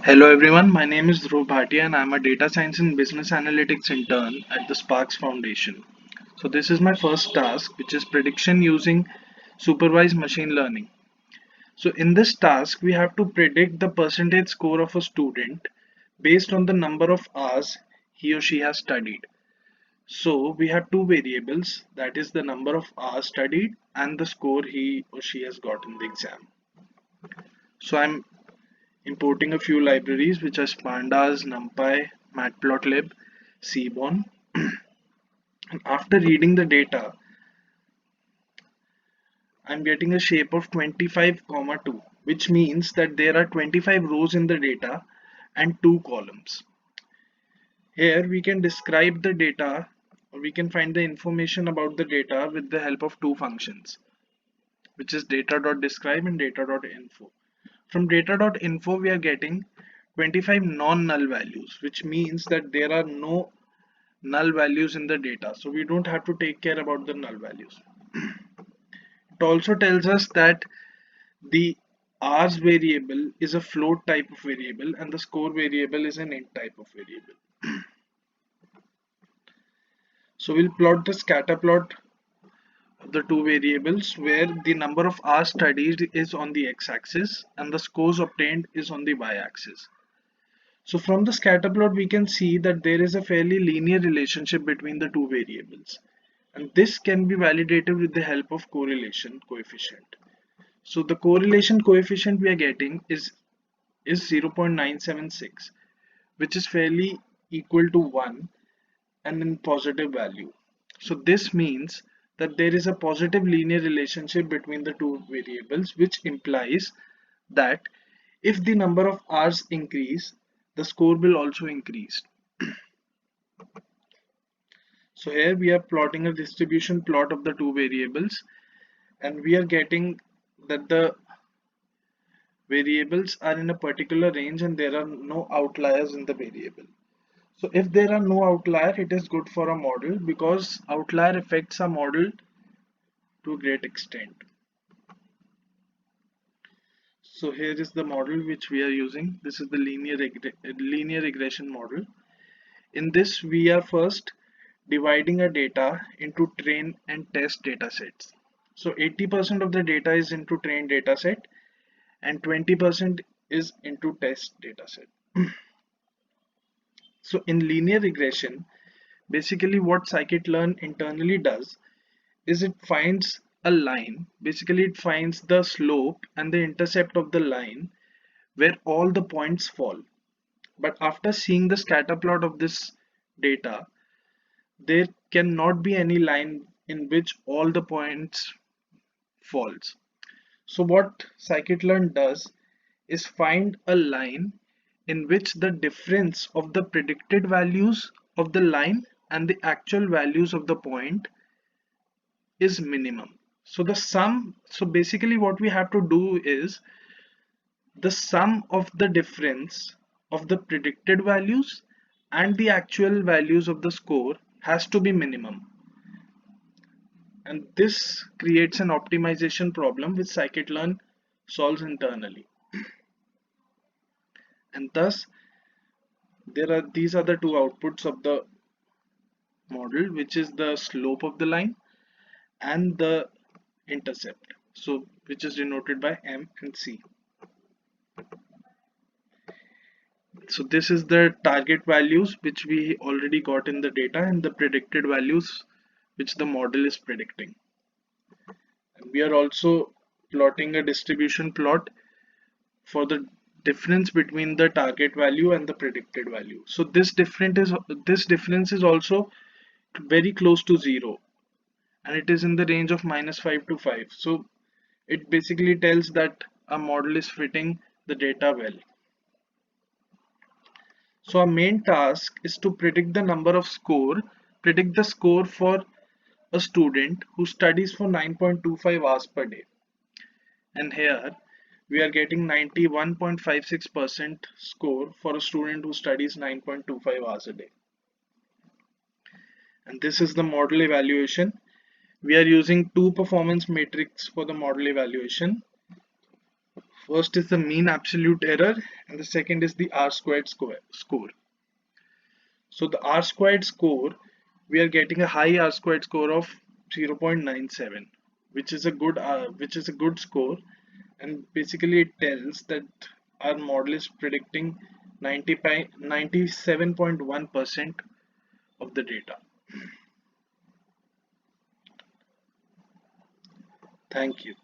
Hello everyone, my name is Dhruv Bhatia and I'm a data science and business analytics intern at the Sparks Foundation. So this is my first task, which is prediction using supervised machine learning. So in this task, we have to predict the percentage score of a student based on the number of hours he or she has studied. So we have two variables, that is the number of hours studied and the score he or she has got in the exam. So I'm importing a few libraries which are Pandas, NumPy, Matplotlib, Seaborn. And after reading the data, I'm getting a shape of 25, 2, which means that there are 25 rows in the data and two columns. Here we can describe the data, or we can find the information about the data with the help of two functions, which is data.describe and data.info. From data.info, we are getting 25 non-null values, which means that there are no null values in the data. So we don't have to take care about the null values. It also tells us that the hours variable is a float type of variable and the score variable is an int type of variable. So we'll plot the scatter plot of the two variables where the number of hours studied is on the x-axis and the scores obtained is on the y-axis. So from the scatter plot, we can see that there is a fairly linear relationship between the two variables. And this can be validated with the help of correlation coefficient. So the correlation coefficient we are getting is 0.976, which is fairly equal to 1 and in positive value. So this means that there is a positive linear relationship between the two variables, which implies that if the number of hours increase, the score will also increase. So here we are plotting a distribution plot of the two variables, and we are getting that the variables are in a particular range and there are no outliers in the variable. So if there are no outlier, it is good for a model because outlier affects a model to a great extent. So here is the model which we are using. This is the linear regression model. In this, we are first dividing our data into train and test data sets. So 80% of the data is into train data set and 20% is into test data set. So in linear regression, basically what scikit-learn internally does is it finds a line. Basically it finds the slope and the intercept of the line where all the points fall. But after seeing the scatter plot of this data, there cannot be any line in which all the points falls. So what scikit-learn does is find a line in which the difference of the predicted values of the line and the actual values of the point is minimum. So basically what we have to do is the sum of the difference of the predicted values and the actual values of the score has to be minimum. And this creates an optimization problem which scikit-learn solves internally. And thus these are the two outputs of the model, which is the slope of the line and the intercept, so which is denoted by M and C. So this is the target values which we already got in the data and the predicted values which the model is predicting. And we are also plotting a distribution plot for the difference between the target value and the predicted value. So this difference is also very close to 0 and it is in the range of -5 to 5. So it basically tells that a model is fitting the data well. So our main task is to predict the score for a student who studies for 9.25 hours per day. And here we are getting 91.56% score for a student who studies 9.25 hours a day. And this is the model evaluation. We are using two performance metrics for the model evaluation. First is the mean absolute error, and the second is the R squared score. So the R squared score, we are getting a high R squared score of 0.97, which is a good score, and basically it tells that our model is predicting 97.1% of the data. Thank you.